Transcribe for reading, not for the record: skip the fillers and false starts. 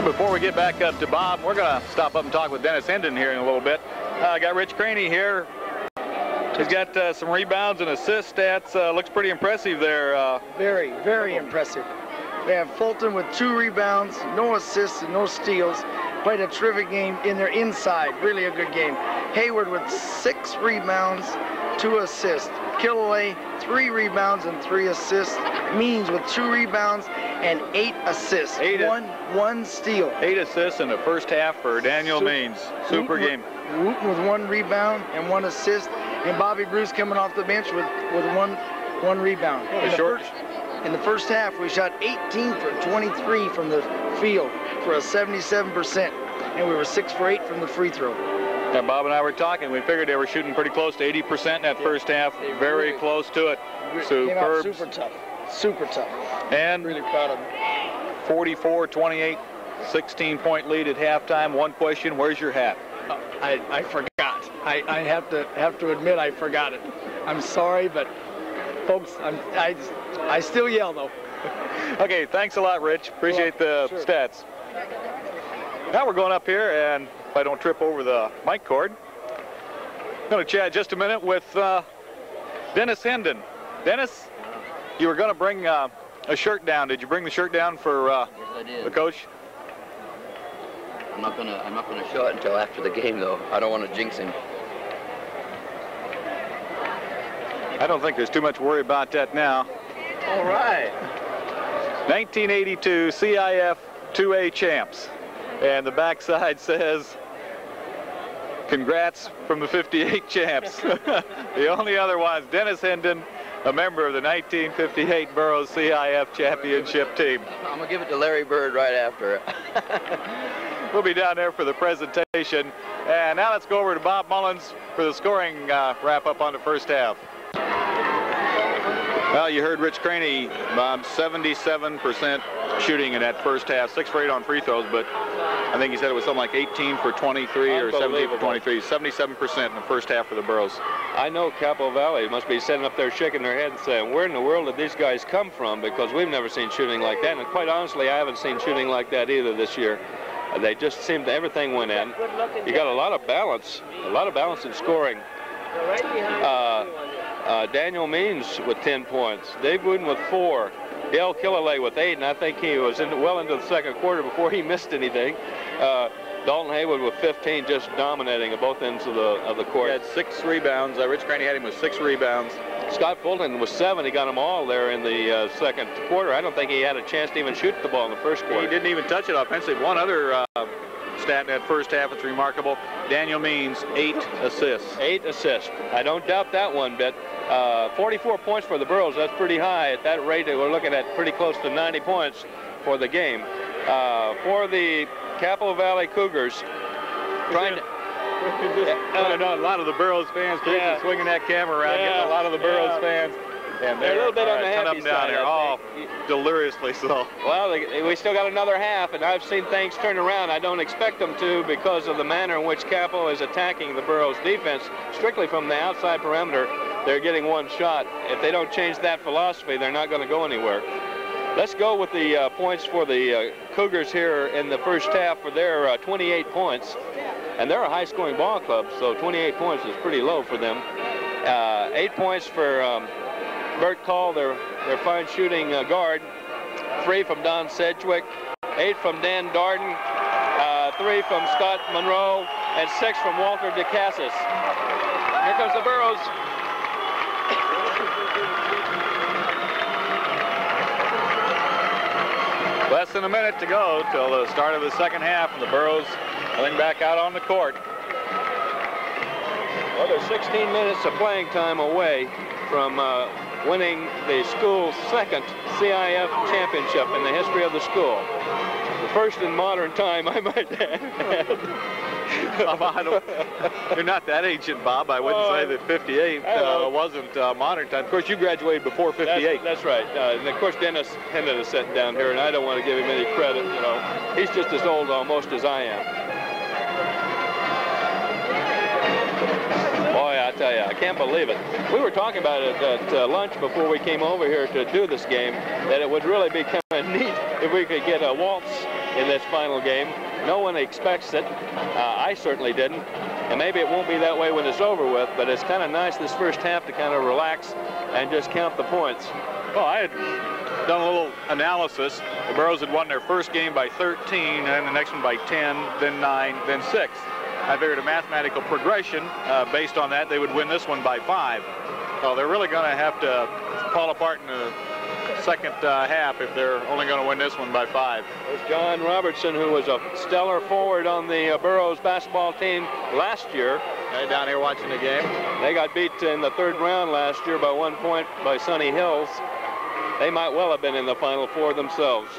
Before we get back up to Bob, we're going to stop up and talk with Dennis Hendon here in a little bit. Got Rich Freney here. He's got some rebounds and assist stats. Looks pretty impressive there. Very, very impressive. They have Fulton with 2 rebounds, no assists and no steals. Played a terrific game in their inside. Really a good game. Hayward with 6 rebounds, 2 assists. Killalay, 3 rebounds and 3 assists. Means with 2 rebounds and 8 assists. One steal. 8 assists in the first half for Daniel Means. Super game. Wooten with 1 rebound and 1 assist. And Bobby Bruce coming off the bench with one rebound. In the first half, we shot 18 for 23 from the field for a 77%. And we were 6 for 8 from the free throw. And Bob and I were talking. We figured they were shooting pretty close to 80% in that first half. Very close to it. Superb. Super tough. Super tough. And really proud of them. 44-28, 16-point lead at halftime. One question: where's your hat? I forgot. I have to admit I forgot it. I'm sorry, but folks, I still yell though. Okay, thanks a lot, Rich. Appreciate the stats. Now we're going up here, and if I don't trip over the mic cord, I'm going to chat just a minute with Dennis Hendon. Dennis, you were going to bring a shirt down. Did you bring the shirt down for yes, I did. The coach? I'm not gonna show it until after the game, though. I don't want to jinx him. I don't think there's too much worry about that now. All right. 1982 CIF 2A champs, and the backside says, "Congrats from the 58 champs." The only other ones: Dennis Hendon, a member of the 1958 Burroughs CIF championship team. I'm gonna give it to Larry Bird right after it. We'll be down there for the presentation. And now let's go over to Bob Mullins for the scoring wrap-up on the first half. Well, you heard Rich Freney, Bob, 77% shooting in that first half, 6 for 8 on free throws, but I think he said it was something like 18 for 23 or 17 for 23, 77% in the first half for the Burros. I know Capital Valley must be sitting up there shaking their head and saying, where in the world did these guys come from? Because we've never seen shooting like that, and quite honestly, I haven't seen shooting like that either this year. They just seemed everything went in. You got a lot of balance in scoring. Daniel Means with 10 points, Dave Wooden with 4, Dale Killalay with 8, and I think he was well into the second quarter before he missed anything. Dalton Haywood with 15, just dominating at both ends of the court. He had 6 rebounds. Rich Freney had him with 6 rebounds. Scott Fulton was 7. He got them all there in the second quarter. I don't think he had a chance to even shoot the ball in the first quarter. He didn't even touch it offensively. One other stat in that first half that's remarkable: Daniel Means, 8 assists. 8 assists. I don't doubt that one bit. 44 points for the Burros. That's pretty high. At that rate, we're looking at pretty close to 90 points for the game. For the Capital Valley Cougars, trying to... I know a lot of the Burroughs fans swinging that camera around, getting a lot of the Burroughs fans. And they're a little bit on the happy side. They're all deliriously so. Well, we still got another half, and I've seen things turn around. I don't expect them to because of the manner in which Capital is attacking the Burroughs defense, strictly from the outside perimeter. They're getting one shot. If they don't change that philosophy, they're not going to go anywhere. Let's go with the points for the Cougars here in the first half for their 28 points. And they're a high-scoring ball club, so 28 points is pretty low for them. 8 points for Bert Call, their fine shooting guard. 3 from Don Sedgwick. 8 from Dan Darden. 3 from Scott Monroe. And 6 from Walter DeCassis. Here comes the Burros. Less than a minute to go till the start of the second half, and the Burros coming back out on the court. Well, they're 16 minutes of playing time away from winning the school's second CIF championship in the history of the school. The first in modern time, I might add. You're not that ancient, Bob. I wouldn't say that 58 wasn't modern time. Of course, you graduated before 58. That's right. And of course, Dennis Hendon is sitting down here, and I don't want to give him any credit. You know, he's just as old almost as I am. Boy, I tell you, I can't believe it. We were talking about it at lunch before we came over here to do this game, that it would really be kind of neat if we could get a waltz in this final game. No one expects it. I certainly didn't. And maybe it won't be that way when it's over with, but it's kind of nice this first half to kind of relax and just count the points. Well, I had done a little analysis. The Burros had won their first game by 13, and the next one by 10, then 9, then 6. I figured a mathematical progression based on that, they would win this one by 5. So they're really going to have to fall apart in the second half if they're only going to win this one by 5. There's John Robertson, who was a stellar forward on the Burroughs basketball team last year. Hey, down here watching the game. They got beat in the 3rd round last year by 1 point by Sunny Hills. They might well have been in the Final Four themselves.